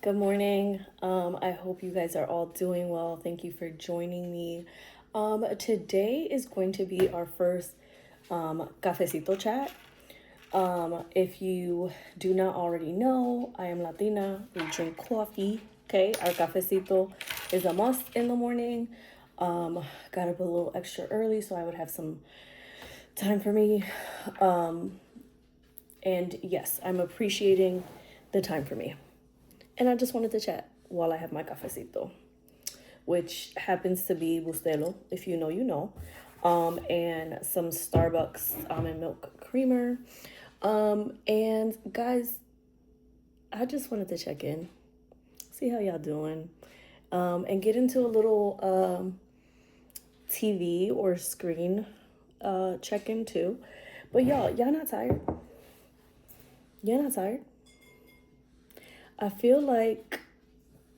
Good morning. I hope you guys are all doing well. Thank you for joining me. Today is going to be our first Cafecito Chat. If you do not already know, I am Latina. We drink coffee. Okay, our cafecito is a must in the morning. Got up a little extra early so I would have some time for me. And yes, I'm appreciating the time for me. And I just wanted to chat while I have my cafecito, which happens to be Bustelo, if you know, you know, and some Starbucks almond milk creamer. And guys, I just wanted to check in, see how y'all doing, and get into a little TV or screen check in too. But y'all not tired? Y'all not tired? I feel like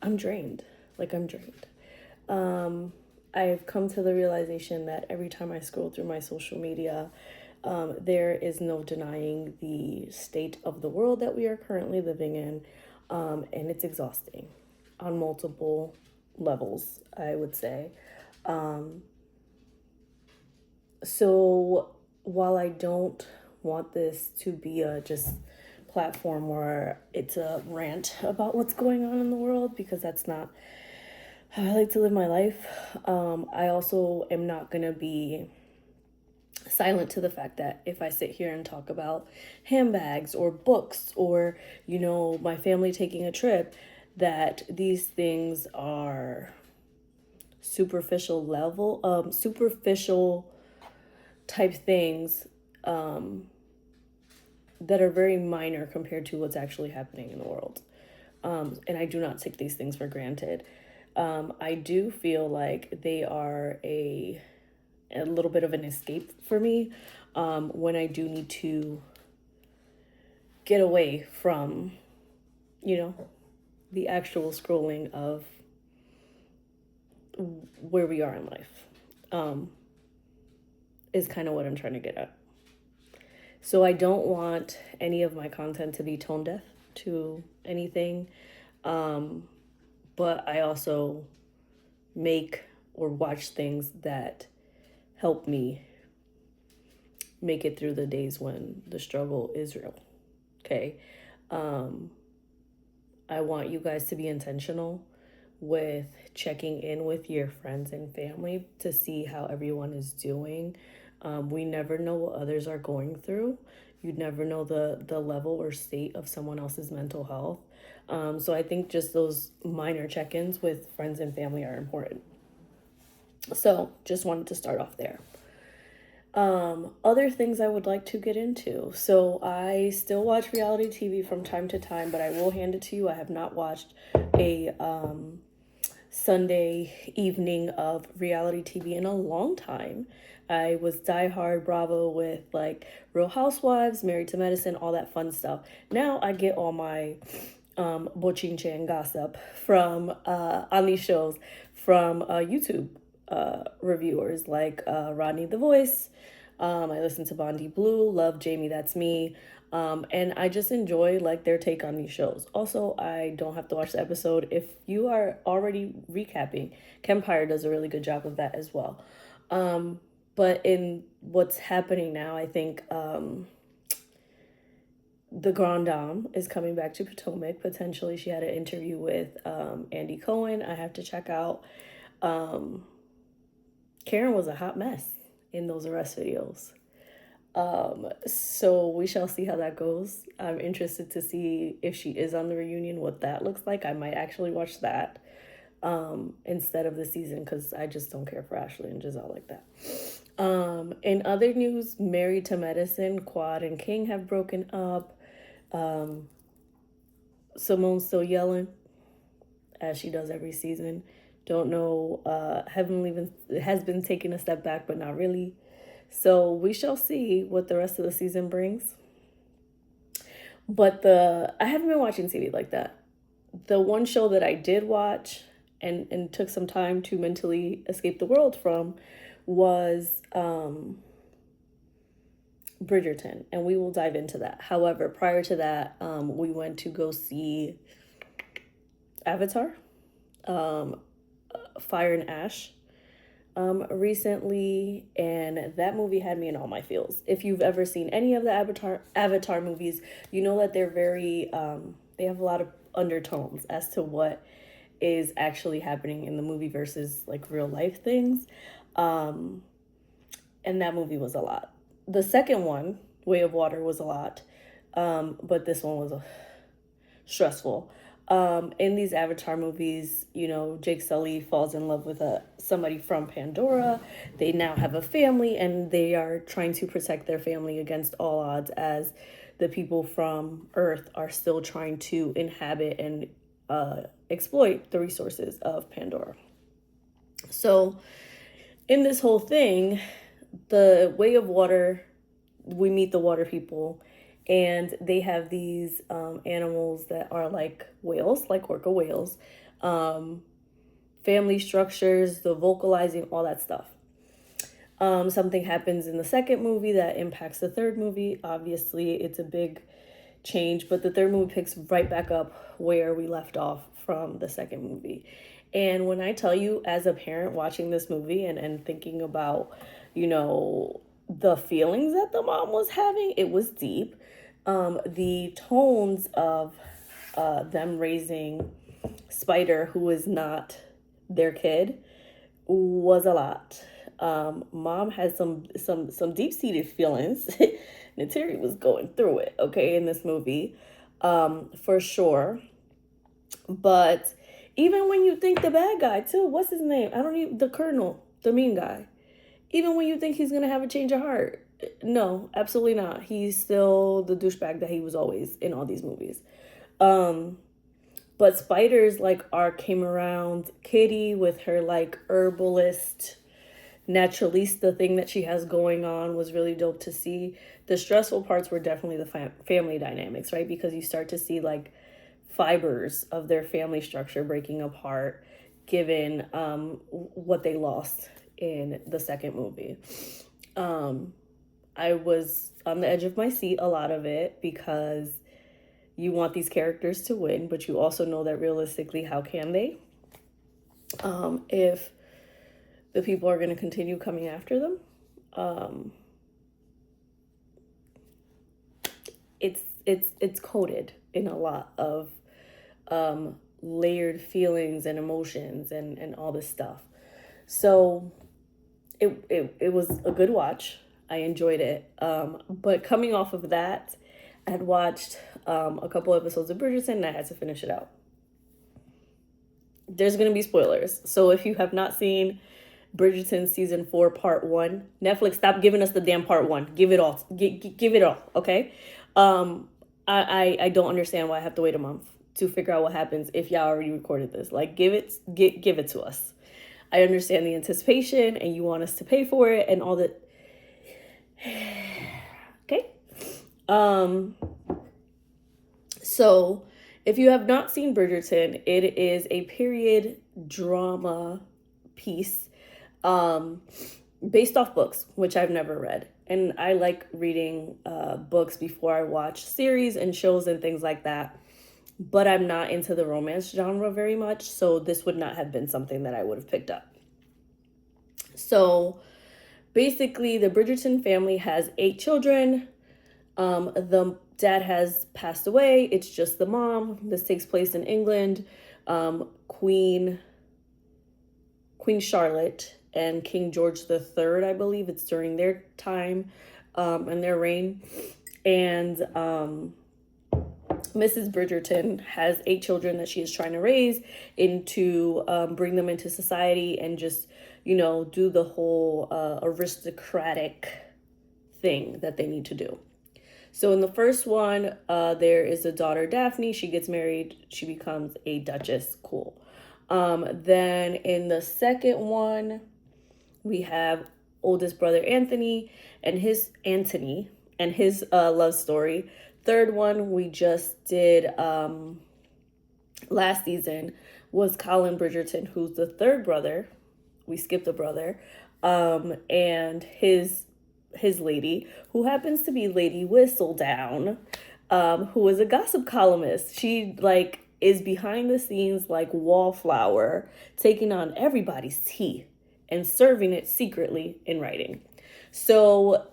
I'm drained. I'm drained. I've come to the realization that every time I scroll through my social media, there is no denying the state of the world that we are currently living in, and it's exhausting on multiple levels, I would say. So while I don't want this to be a just platform where it's a rant about what's going on in the world, because that's not how I like to live my life. I also am not going to be silent to the fact that if I sit here and talk about handbags or books or, my family taking a trip, that these things are superficial type things that are very minor compared to what's actually happening in the world. And I do not take these things for granted. I do feel like they are a little bit of an escape for me when I do need to get away from, the actual scrolling of where we are in life, is kind of what I'm trying to get at. So I don't want any of my content to be tone deaf to anything. But I also make or watch things that help me make it through the days when the struggle is real. Okay. I want you guys to be intentional with checking in with your friends and family to see how everyone is doing. We never know what others are going through. You never know the level or state of someone else's mental health. So I think just those minor check-ins with friends and family are important. So just wanted to start off there. Other things I would like to get into. So I still watch reality TV from time to time, but I will hand it to you. I have not watched a Sunday evening of reality TV in a long time. I was diehard Bravo with Real Housewives, Married to Medicine, all that fun stuff. Now I get all my bochinche and gossip from on these shows from YouTube reviewers like Rodney the Voice. I listen to Bondi Blue, love Jamie That's Me. And I just enjoy their take on these shows. Also, I don't have to watch the episode if you are already recapping. Kempire does a really good job of that as well. But in what's happening now, I think the Grand Dame is coming back to Potomac. Potentially, she had an interview with Andy Cohen. I have to check out. Karen was a hot mess in those arrest videos. So we shall see how that goes. I'm interested to see if she is on the reunion, what that looks like. I might actually watch that instead of the season because I just don't care for Ashley and Giselle like that. In other news, Married to Medicine, Quad and King have broken up. Simone's still yelling, as she does every season. Don't know, Heavenly has been taking a step back, but not really. So we shall see what the rest of the season brings. But I haven't been watching TV like that. The one show that I did watch and took some time to mentally escape the world from was Bridgerton, and we will dive into that. However, prior to that, we went to go see Avatar, um, Fire and Ash, recently, and that movie had me in all my feels. If you've ever seen any of the Avatar movies, you know that they're very they have a lot of undertones as to what is actually happening in the movie versus like real life things. Um, and that movie was a lot. The second one, Way of Water, was a lot, but this one was stressful. In these Avatar movies, you know, Jake Sully falls in love with somebody from Pandora. They now have a family, and they are trying to protect their family against all odds, as the people from Earth are still trying to inhabit and exploit the resources of Pandora. So, in this whole thing, the Way of Water, we meet the water people, and they have these animals that are like whales, like orca whales, um, family structures, the vocalizing, all that stuff. Something happens in the second movie that impacts the third movie. Obviously, it's a big change, but the third movie picks right back up where we left off from the second movie. And when I tell you, as a parent watching this movie and thinking about, you know, the feelings that the mom was having, it was deep. The tones of them raising Spider, who is not their kid, was a lot. Mom had some deep seated feelings. Nateri was going through it, okay, in this movie, for sure. But even when you think the bad guy too, what's his name? I don't even, the colonel, the mean guy. Even when you think he's gonna have a change of heart, no, absolutely not. He's still the douchebag that he was always in all these movies. But Spider's like arc came around. Kitty with her like herbalist, naturalista thing that she has going on was really dope to see. The stressful parts were definitely the family dynamics, right? Because you start to see like fibers of their family structure breaking apart, given what they lost in the second movie. I was on the edge of my seat a lot of it, because you want these characters to win, but you also know that realistically, how can they? If the people are going to continue coming after them. It's coded in a lot of layered feelings and all this stuff. So it was a good watch. I enjoyed it. But coming off of that, I had watched a couple episodes of Bridgerton, and I had to finish it out. There's going to be spoilers. So if you have not seen Bridgerton season 4 part 1, Netflix, stop giving us the damn part 1. Give it all. Give it all, okay? I don't understand why I have to wait a month to figure out what happens if y'all already recorded this. Like, give it to us. I understand the anticipation and you want us to pay for it and all that. Okay. So if you have not seen Bridgerton, it is a period drama piece, based off books, which I've never read. And I like reading books before I watch series and shows and things like that. But I'm not into the romance genre very much, so this would not have been something that I would have picked up. So basically, the Bridgerton family has 8 children. The dad has passed away. It's just the mom. This takes place in England. Queen Charlotte and King George III, I believe it's during their time and their reign. And Mrs. Bridgerton has 8 children that she is trying to raise into bring them into society and just, you know, do the whole aristocratic thing that they need to do. So in the first one, there is a daughter, Daphne. She gets married. She becomes a duchess. Cool. Then in the second one, we have oldest brother Anthony and his love story. Third one we just did last season was Colin Bridgerton, who's the third brother. We skipped a brother, and his lady, who happens to be Lady Whistledown, who is a gossip columnist. She like is behind the scenes like wallflower, taking on everybody's tea and serving it secretly in writing. So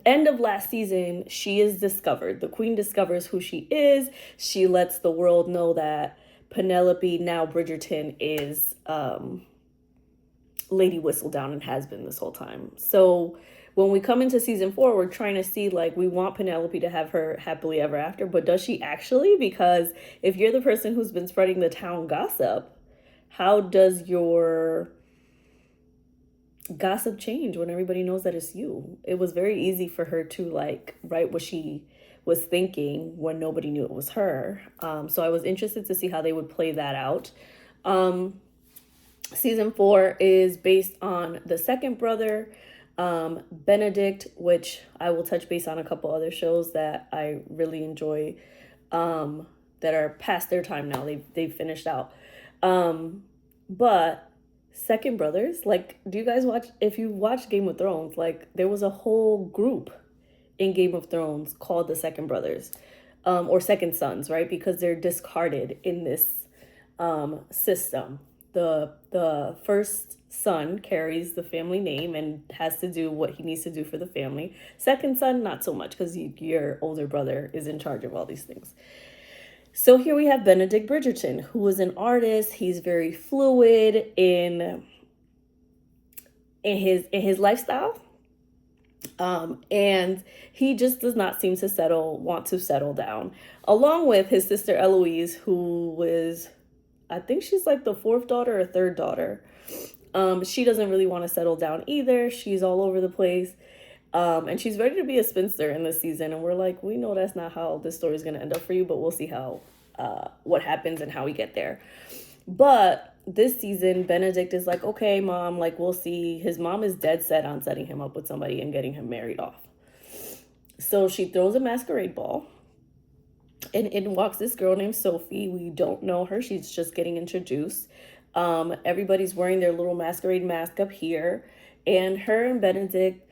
end of last season, she is discovered. The queen discovers who she is. She lets the world know that Penelope, now Bridgerton, is Lady Whistledown and has been this whole time. So when we come into season 4, we're trying to see, like, we want Penelope to have her happily ever after, but does she actually? Because if you're the person who's been spreading the town gossip, how does your gossip change when everybody knows that it's you? It was very easy for her to like write what she was thinking when nobody knew it was her. So I was interested to see how they would play that out. Season 4 is based on the second brother, Benedict, which I will touch base on a couple other shows that I really enjoy, that are past their time now. They've finished out. But second brothers, like, do you guys watch, if you watch Game of Thrones, like, there was a whole group in Game of Thrones called the second brothers, or second sons, right? Because they're discarded in this system. The first son carries the family name and has to do what he needs to do for the family. Second son, not so much, because your older brother is in charge of all these things. So here we have Benedict Bridgerton, who is an artist. He's very fluid in his lifestyle. And he just does not seem to want to settle down. Along with his sister Eloise, who is, I think she's like the fourth daughter or third daughter. She doesn't really want to settle down either. She's all over the place. And she's ready to be a spinster in this season. And we're like, we know that's not how this story is going to end up for you, but we'll see what happens and how we get there. But this season, Benedict is like, okay, mom, like, we'll see. His mom is dead set on setting him up with somebody and getting him married off. So she throws a masquerade ball. And in walks this girl named Sophie. We don't know her. She's just getting introduced. Everybody's wearing their little masquerade mask up here. And her and Benedict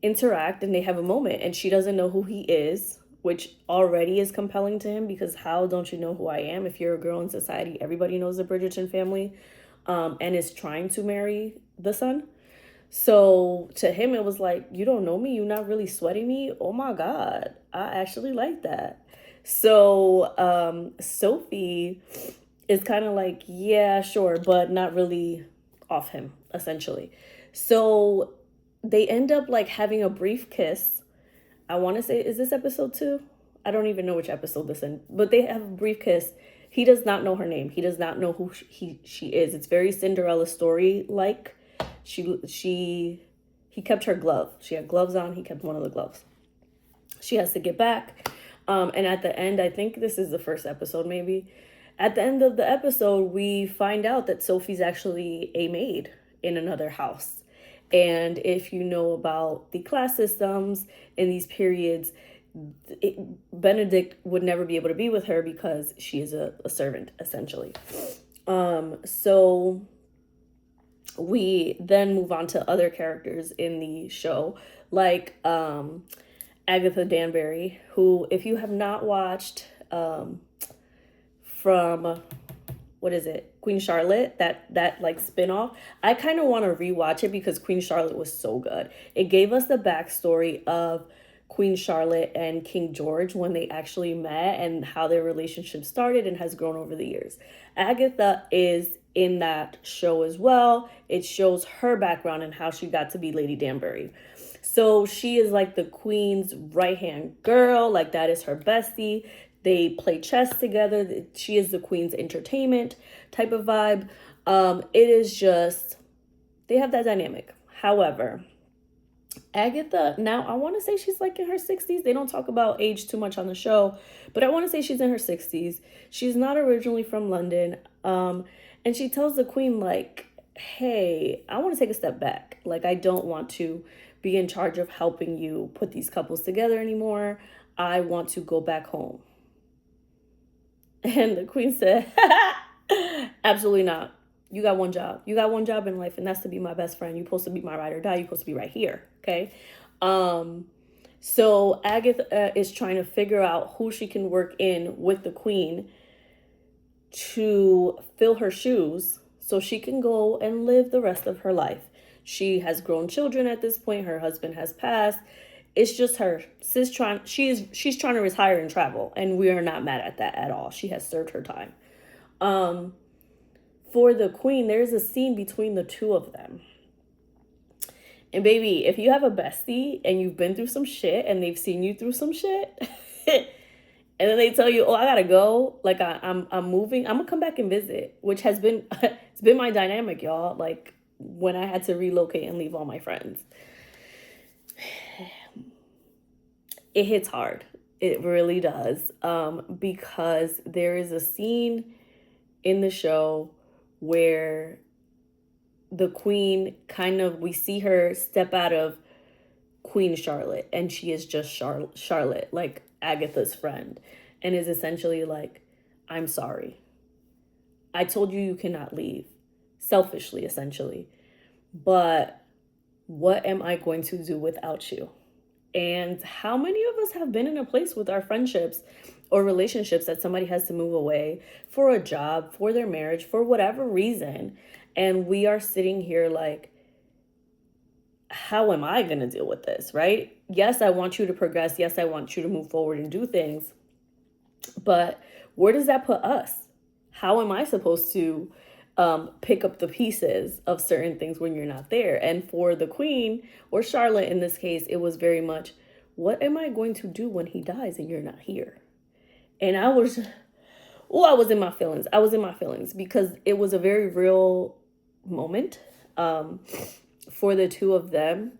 interact and they have a moment. And she doesn't know who he is, which already is compelling to him, because how don't you know who I am? If you're a girl in society, everybody knows the Bridgerton family, and is trying to marry the son. So to him, it was like, you don't know me? You're not really sweating me? Oh my God, I actually like that. So Sophie is kind of like, yeah, sure, but not really off him, essentially. So they end up like having a brief kiss. I want to say, is this episode 2? I don't even know which episode this in, but they have a brief kiss. He does not know her name. He does not know who she is. It's very Cinderella story like. He kept her glove. She had gloves on. He kept one of the gloves. She has to get back. And at the end, I think this is the first episode maybe. At the end of the episode, we find out that Sophie's actually a maid in another house. And if you know about the class systems in these periods, Benedict would never be able to be with her because she is a servant, essentially. So we then move on to other characters in the show, like Agatha Danbury, who, if you have not watched from... what is it? Queen Charlotte, that like spinoff. I kind of want to rewatch it because Queen Charlotte was so good. It gave us the backstory of Queen Charlotte and King George when they actually met and how their relationship started and has grown over the years. Agatha is in that show as well. It shows her background and how she got to be Lady Danbury. So she is like the queen's right-hand girl. Like, that is her bestie. They play chess together. She is the queen's entertainment type of vibe. It is just, they have that dynamic. However, Agatha, now I want to say she's like in her 60s. They don't talk about age too much on the show, but I want to say she's in her 60s. She's not originally from London. And she tells the queen, like, hey, I want to take a step back. Like, I don't want to be in charge of helping you put these couples together anymore. I want to go back home. And the queen said, absolutely not. You got one job. You got one job in life, and that's to be my best friend. You're supposed to be my ride or die. You're supposed to be right here, okay? So Agatha is trying to figure out who she can work in with the queen to fill her shoes so she can go and live the rest of her life. She has grown children at this point. Her husband has passed. It's just her. She's trying to retire and travel, and we are not mad at that at all. She has served her time. For the queen, there's a scene between the two of them. And baby, if you have a bestie and you've been through some shit and they've seen you through some shit, and then they tell you, "Oh, I gotta go. Like I'm moving. I'm gonna come back and visit," which has been it's been my dynamic, y'all. Like when I had to relocate and leave all my friends, it hits hard. It really does. Because there is a scene in the show where the queen we see her step out of Queen Charlotte, and she is just Charlotte, like Agatha's friend, and is essentially like, "I'm sorry. I told you you cannot leave," selfishly, essentially. "But what am I going to do without you?" And how many of us have been in a place with our friendships or relationships that somebody has to move away for a job, for their marriage, for whatever reason, and we are sitting here like, how am I going to deal with this, right? Yes, I want you to progress. Yes, I want you to move forward and do things. But where does that put us? How am I supposed to pick up the pieces of certain things when you're not there? And for the queen, or Charlotte in this case, it was very much, what am I going to do when he dies and you're not here? And I was in my feelings. I was in my feelings because it was a very real moment for the two of them.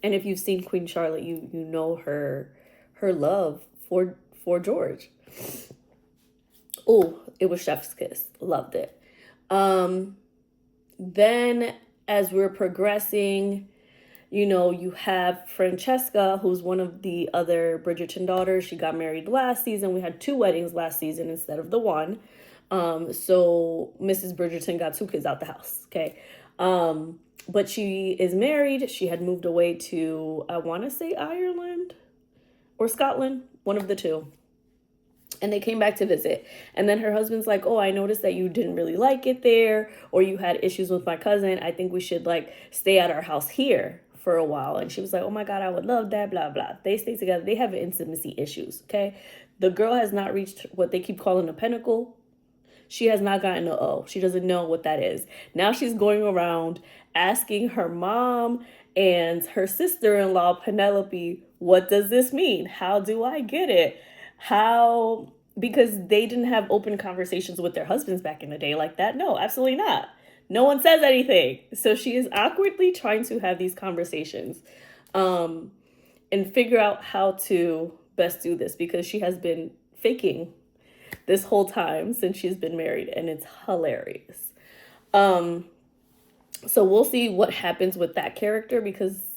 And if you've seen Queen Charlotte, you know her love for George. Oh, it was chef's kiss. Loved it. Then as we're progressing, you have Francesca, who's one of the other Bridgerton daughters. She got married last season. We had 2 weddings last season instead of the one. So Mrs. Bridgerton got 2 kids out the house. Okay. But she is married. She had moved away to, I want to say Ireland or Scotland, one of the two. And they came back to visit. And then her husband's like, "Oh, I noticed that you didn't really like it there, or you had issues with my cousin. I think we should stay at our house here for a while." And she was like, "Oh my God, I would love that, blah, blah." They stay together. They have intimacy issues, okay? The girl has not reached what they keep calling a pinnacle. She has not gotten an O. She doesn't know what that is. Now she's going around asking her mom and her sister-in-law, Penelope, "What does this mean? How do I get it? Because they didn't have open conversations with their husbands back in the day like that. No, absolutely not. No one says anything." So she is awkwardly trying to have these conversations and figure out how to best do this, because she has been faking this whole time since she's been married, and it's hilarious. So we'll see what happens with that character, because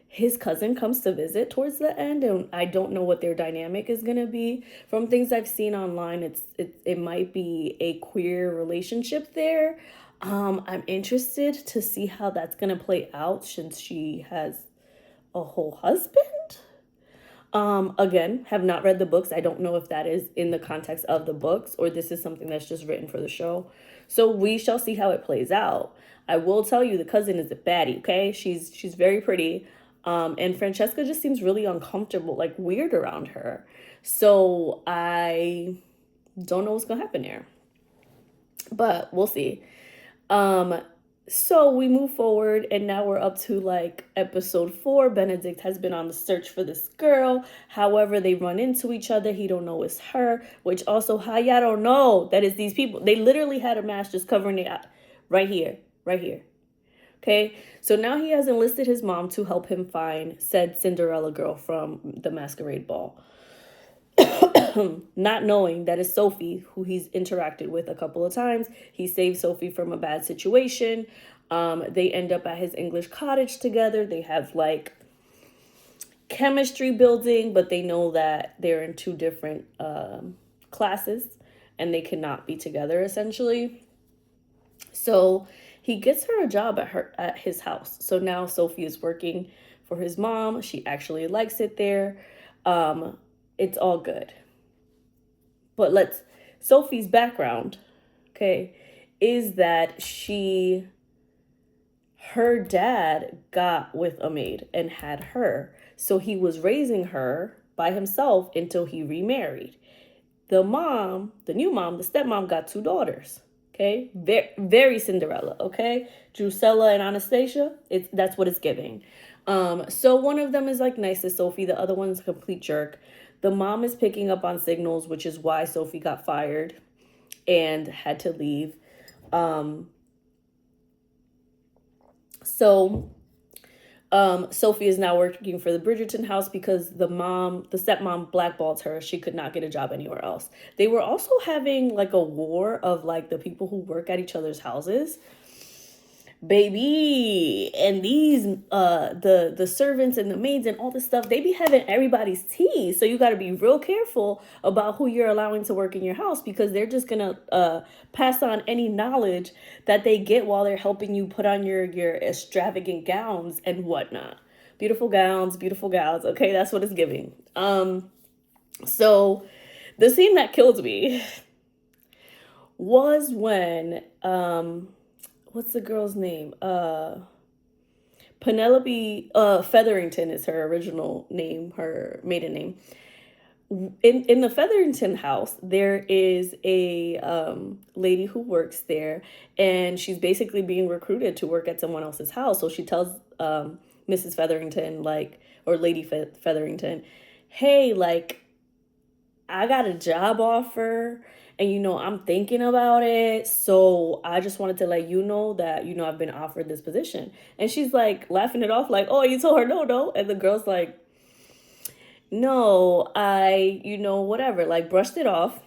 his cousin comes to visit towards the end, and I don't know what their dynamic is going to be. From things I've seen online, it might be a queer relationship there. I'm interested to see how that's going to play out since she has a whole husband. Again, have not read the books. I don't know if that is in the context of the books or this is something that's just written for the show. So we shall see how it plays out. I will tell you, the cousin is a baddie, okay? She's very pretty. And Francesca just seems really uncomfortable, weird around her. So I don't know what's going to happen there. But we'll see. So we move forward, and now we're up to episode 4. Benedict has been on the search for this girl. However, they run into each other. He don't know it's her, which also, how y'all don't know that it's these people? They literally had a mask just covering it right here. Okay, so now he has enlisted his mom to help him find said Cinderella girl from the masquerade ball. Not knowing that it's Sophie, who he's interacted with a couple of times. He saved Sophie from a bad situation. They end up at his English cottage together. They have chemistry building, but they know that they're in 2 different classes and they cannot be together essentially. So he gets her a job at his house. So now Sophie is working for his mom. She actually likes it there. It's all good. But let's Sophie's background, okay, is that her dad got with a maid and had her. So he was raising her by himself until he remarried. The new mom, the stepmom got two daughters. Okay, very, very Cinderella. Okay, Drusilla and Anastasia. That's what it's giving. So one of them is like nice to Sophie. The other one's a complete jerk. The mom is picking up on signals, which is why Sophie got fired and had to leave. So Sophie is now working for the Bridgerton house because the stepmom blackballed her. She could not get a job anywhere else. They were also having like a war of like the people who work at each other's houses. Baby, and these the servants and the maids and all this stuff, they be having everybody's tea. So you got to be real careful about who you're allowing to work in your house, because they're just gonna pass on any knowledge that they get while they're helping you put on your extravagant gowns and whatnot. Beautiful gowns, beautiful gowns. Okay, that's what it's giving. So the scene that killed me was when what's the girl's name? Penelope Featherington is her original name, her maiden name. In the Featherington house, there is a lady who works there, and she's basically being recruited to work at someone else's house. So she tells Mrs. Featherington, like, or Lady Featherington, hey, like, I got a job offer, and I'm thinking about it, so I just wanted to let you know that I've been offered this position. And she's like laughing it off, like, oh, you told her no, and the girl's like, no, I whatever, like, brushed it off.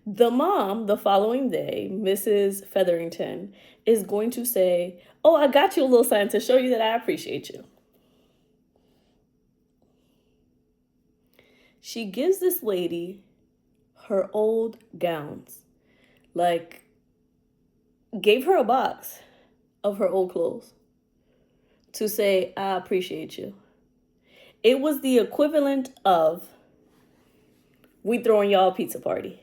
The mom, the following day, Mrs. Featherington, is going to say, oh, I got you a little sign to show you that I appreciate you. She gives this lady her old gowns, like, gave her a box of her old clothes to say, I appreciate you. It was the equivalent of, we throwing y'all a pizza party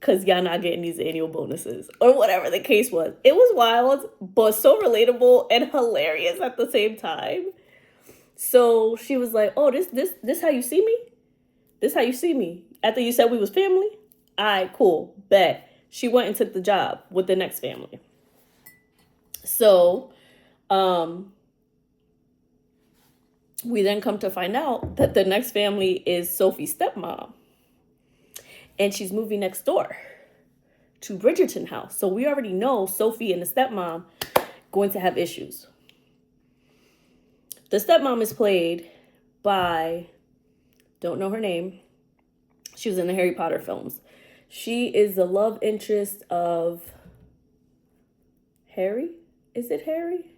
because y'all not getting these annual bonuses, or whatever the case was. It was wild, but so relatable and hilarious at the same time. So she was like, oh, this how you see me? This how you see me? After you said we was family? All right, cool, bet. She went and took the job with the next family. So, we then come to find out that the next family is Sophie's stepmom. And she's moving next door to Bridgerton house. So we already know Sophie and the stepmom going to have issues. The stepmom is played by, don't know her name. She was in the Harry Potter films. She is the love interest of Harry. Is it Harry?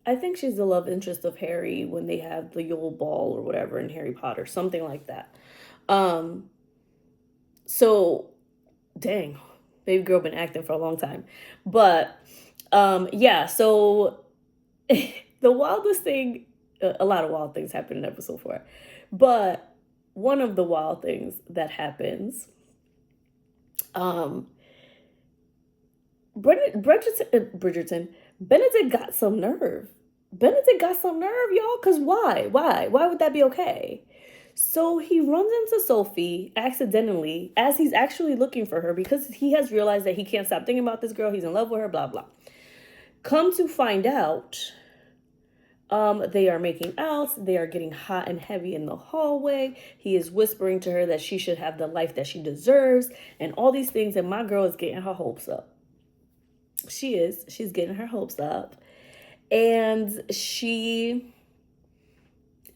I think she's the love interest of Harry when they have the Yule Ball or whatever in Harry Potter, something like that. So, dang, baby girl been acting for a long time. But, yeah, so the wildest thing, a lot of wild things happen in episode 4. But one of the wild things that happens, Bridgerton, Benedict got some nerve. Y'all, because why? Why would that be okay? So he runs into Sophie accidentally as he's actually looking for her, because he has realized that he can't stop thinking about this girl. He's in love with her, blah, blah. Come to find out, they are making out. They are getting hot and heavy in the hallway. He is whispering to her that she should have the life that she deserves and all these things. And my girl is getting her hopes up. She's getting her hopes up. And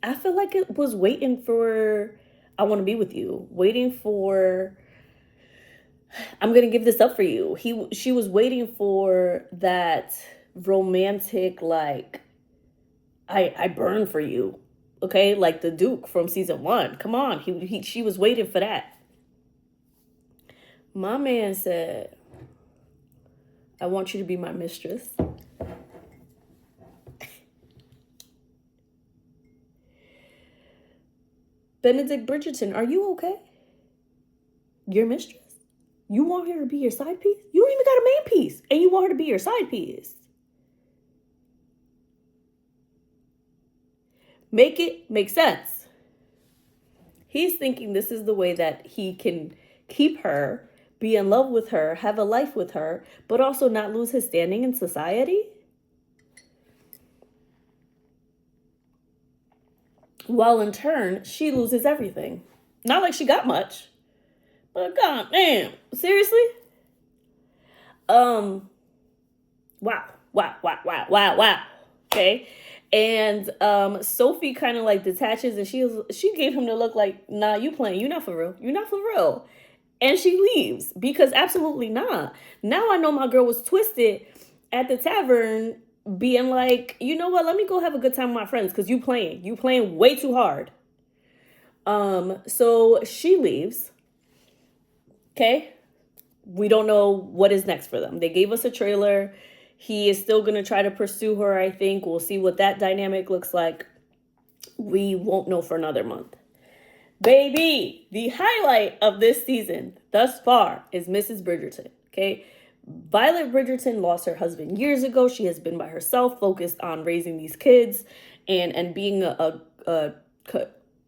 I feel like it was waiting for, I want to be with you, waiting for, I'm going to give this up for you. She was waiting for that romantic, like, I burn for you. Okay. Like the Duke from season 1. Come on. She was waiting for that. My man said, I want you to be my mistress. Benedict Bridgerton, are you okay? Your mistress? You want her to be your side piece? You don't even got a main piece, and you want her to be your side piece. Make it make sense. He's thinking this is the way that he can keep her, be in love with her, have a life with her, but also not lose his standing in society. While in turn, she loses everything. Not like she got much, but god damn, seriously? Wow, wow. Okay. And Sophie kind of like detaches, and she gave him the look like, nah, you playing, you not for real. You're not for real. And she leaves because absolutely not. Now I know my girl was twisted at the tavern being like, you know what, let me go have a good time with my friends because you playing way too hard. So she leaves. Okay. We don't know what is next for them. They gave us a trailer. He is still going to try to pursue her, I think. We'll see what that dynamic looks like. We won't know for another month. Baby, the highlight of this season thus far is Mrs. Bridgerton, okay? Violet Bridgerton lost her husband years ago. She has been by herself, focused on raising these kids and being a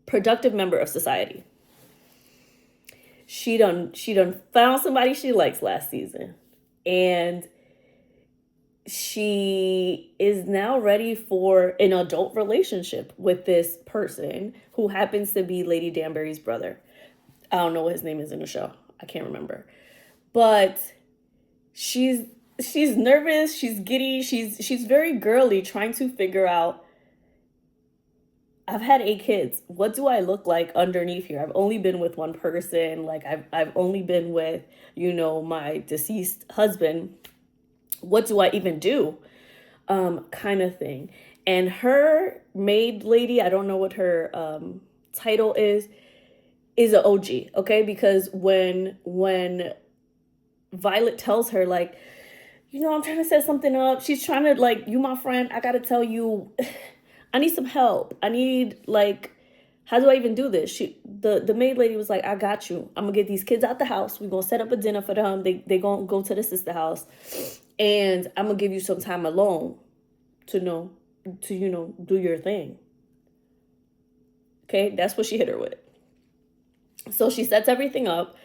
productive member of society. She done found somebody she likes last season. And she is now ready for an adult relationship with this person who happens to be Lady Danbury's brother. I don't know what his name is in the show. I can't remember. But she's nervous, she's giddy, she's very girly, trying to figure out, I've had 8 kids. What do I look like underneath here? I've only been with one person. Like I've only been with, my deceased husband. What do I even do? Kind of thing. And her maid lady, I don't know what her title is an OG, okay? Because when Violet tells her, like, I'm trying to set something up, she's trying to, like, you my friend, I gotta tell you, I need some help. I need, like, how do I even do this? The maid lady was like, I got you. I'm gonna get these kids out the house. We're gonna set up a dinner for them. They gonna go to the sister house. And I'm gonna give you some time alone to do your thing. Okay, that's what she hit her with. So she sets everything up.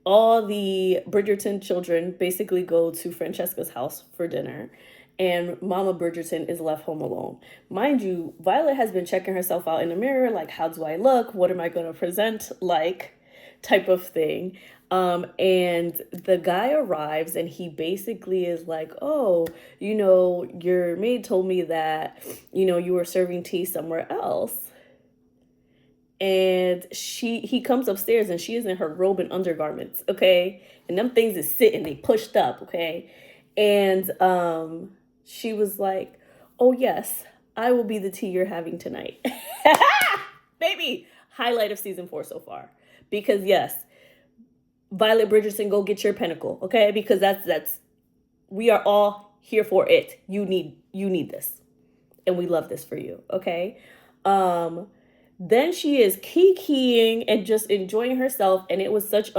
All the Bridgerton children basically go to Francesca's house for dinner. And Mama Bridgerton is left home alone. Mind you, Violet has been checking herself out in the mirror, like, how do I look? What am I going to present like? Type of thing. And the guy arrives and he basically is like, oh, your maid told me that, you were serving tea somewhere else. And he comes upstairs and she is in her robe and undergarments, okay? And them things is sitting, they pushed up, okay? And she was like, oh yes, I will be the tea you're having tonight. Baby, highlight of season 4 so far. Because yes, Violet Bridgerton, go get your pinnacle, okay? Because that's we are all here for it. You need this. And we love this for you, okay? Then she is kikiing and just enjoying herself, and it was such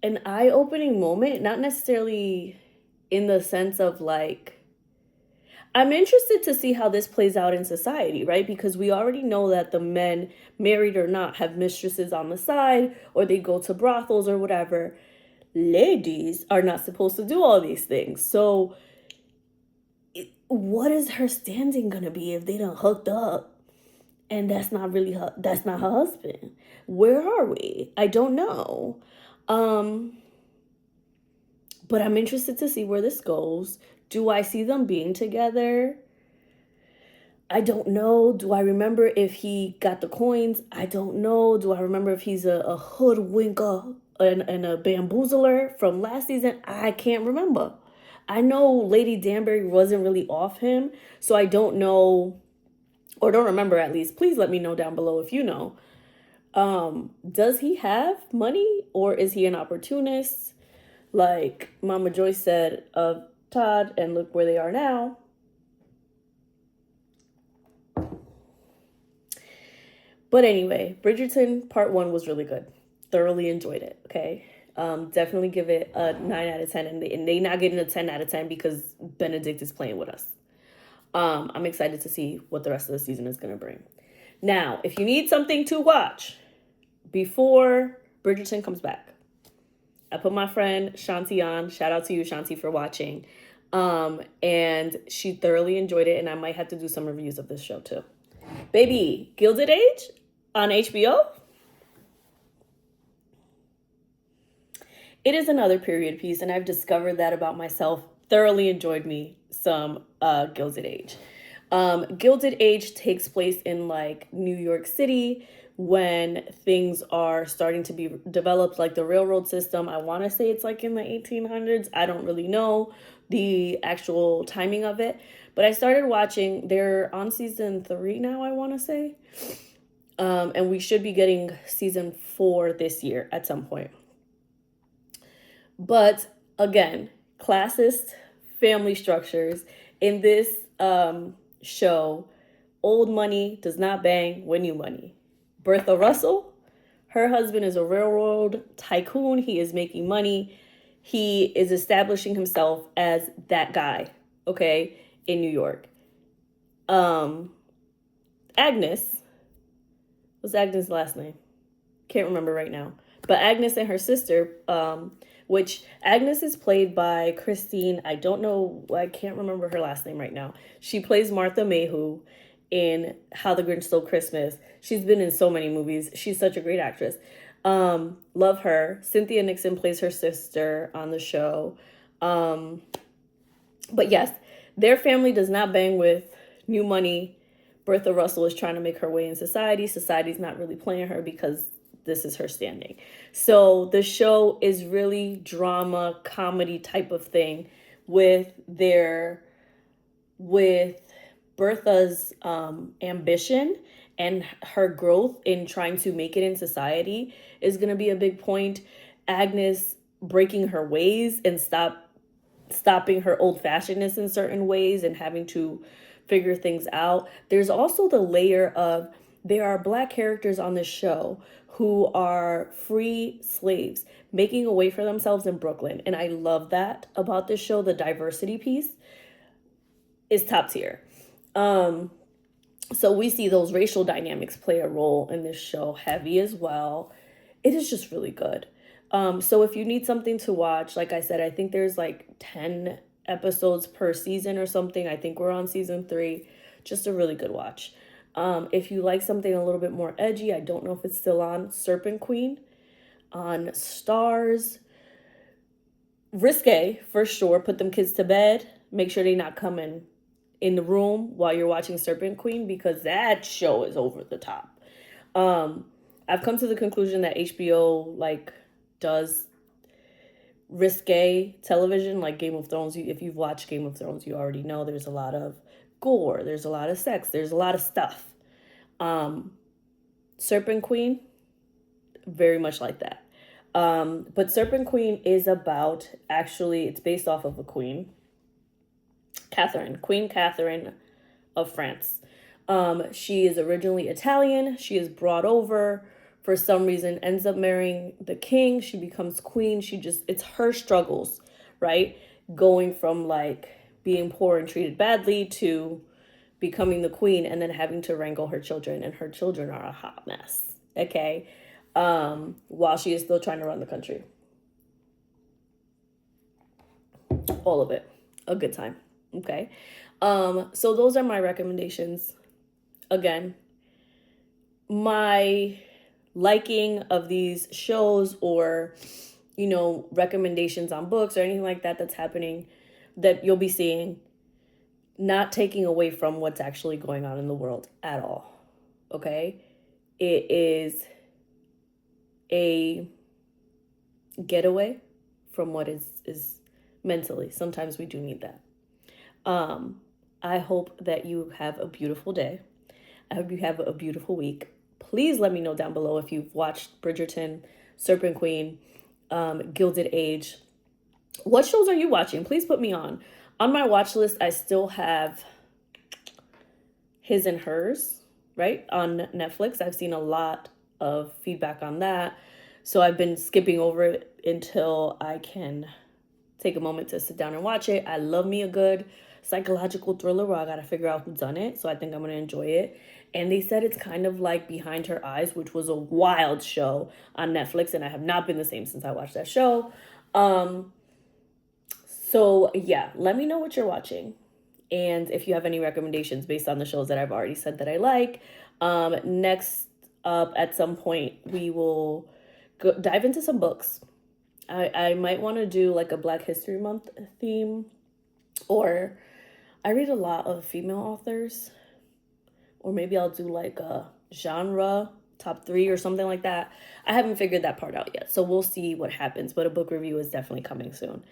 an eye-opening moment, not necessarily in the sense of like, I'm interested to see how this plays out in society, right? Because we already know that the men, married or not, have mistresses on the side, or they go to brothels or whatever. Ladies are not supposed to do all these things. So what is her standing gonna be if they done hooked up and that's not her husband? Where are we? I don't know. But I'm interested to see where this goes. Do I see them being together? I don't know. Do I remember if he got the coins? I don't know. Do I remember if he's a hoodwinker and a bamboozler from last season? I can't remember. I know Lady Danbury wasn't really off him, so I don't know, or don't remember at least. Please let me know down below if you know. Does he have money, or is he an opportunist? Like Mama Joyce said of Todd, and look where they are now. But anyway, Bridgerton part 1 was really good. Thoroughly enjoyed it, okay? Definitely give it a 9 out of 10. And they not getting a 10 out of 10 because Benedict is playing with us. I'm excited to see what the rest of the season is going to bring. Now, if you need something to watch before Bridgerton comes back, I put my friend Shanti on. Shout out to you, Shanti, for watching. And she thoroughly enjoyed it, and I might have to do some reviews of this show too. Babyyy, Gilded Age on HBO. It is another period piece, and I've discovered that about myself. Thoroughly enjoyed me some Gilded Age. Gilded Age takes place in like New York City when things are starting to be developed, like the railroad system. I want to say it's like in the 1800s. I don't really know the actual timing of it, but I started watching. They're on season 3 now, I want to say. And we should be getting season 4 this year at some point. But again, classist family structures in this show. Old money does not bang with new money. Bertha Russell, her husband is a railroad tycoon. He is making money. He is establishing himself as that guy, okay, in New York. Agnes, what's Agnes' last name? Can't remember right now. But Agnes and her sister, which Agnes is played by Christine. I don't know. I can't remember her last name right now. She plays Martha Mayhew in How the Grinch Stole Christmas. She's been in so many movies. She's such a great actress. Love her. Cynthia Nixon plays her sister on the show. But yes, their family does not bang with new money. Bertha Russell is trying to make her way in society. Society's not really playing her because this is her standing. So the show is really drama, comedy type of thing with Bertha's ambition and her growth in trying to make it in society is going to be a big point. Agnes breaking her ways and stopping her old-fashionedness in certain ways and having to figure things out. There's also the layer of there are Black characters on this show who are free slaves making a way for themselves in Brooklyn. And I love that about this show. The diversity piece is top tier. So we see those racial dynamics play a role in this show heavy as well. It is just really good. So if you need something to watch, like I said, I think there's like 10 episodes per season or something. I think we're on season 3. Just a really good watch. If you like something a little bit more edgy, I don't know if it's still on, Serpent Queen on Stars. Risque, for sure. Put them kids to bed. Make sure they're not coming in the room while you're watching Serpent Queen because that show is over the top. I've come to the conclusion that HBO like does risque television like Game of Thrones. If you've watched Game of Thrones, you already know there's a lot of gore, there's a lot of sex, there's a lot of stuff. Serpent Queen, very much like that. But Serpent Queen is about, actually, it's based off of a queen, Queen Catherine of France. She is originally Italian. She is brought over for some reason, ends up marrying the king. She becomes queen. It's her struggles, right? Going from like being poor and treated badly to becoming the queen and then having to wrangle her children. And her children are a hot mess, okay? While she is still trying to run the country. All of it. A good time, okay? So those are my recommendations. Again, my liking of these shows or, recommendations on books or anything like that that's happening that you'll be seeing, not taking away from what's actually going on in the world at all, okay? It is a getaway from what is mentally. Sometimes we do need that. I hope that you have a beautiful day. I hope you have a beautiful week. Please let me know down below if you've watched Bridgerton, Serpent Queen, Gilded Age. What shows are you watching? Please put me on. On my watch list, I still have His and Hers, right, on Netflix. I've seen a lot of feedback on that. So I've been skipping over it until I can take a moment to sit down and watch it. I love me a good psychological thriller where I gotta figure out who done it. So I think I'm gonna enjoy it. And they said it's kind of like Behind Her Eyes, which was a wild show on Netflix, and I have not been the same since I watched that show. Um, so yeah, let me know what you're watching. And if you have any recommendations based on the shows that I've already said that I like. Next up, at some point, we will dive into some books. I might want to do like a Black History Month theme, or I read a lot of female authors, or maybe I'll do like a genre top three or something like that. I haven't figured that part out yet, so we'll see what happens, but a book review is definitely coming soon.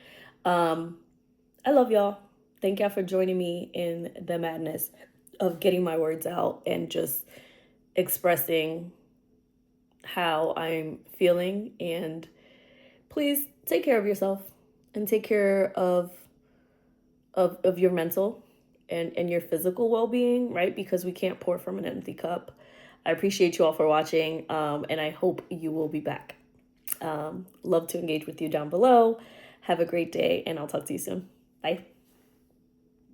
I love y'all. Thank y'all for joining me in the madness of getting my words out and just expressing how I'm feeling. And please take care of yourself and take care of your mental and your physical well-being, right? Because we can't pour from an empty cup. I appreciate you all for watching, and I hope you will be back. Love to engage with you down below. Have a great day, and I'll talk to you soon. Bye.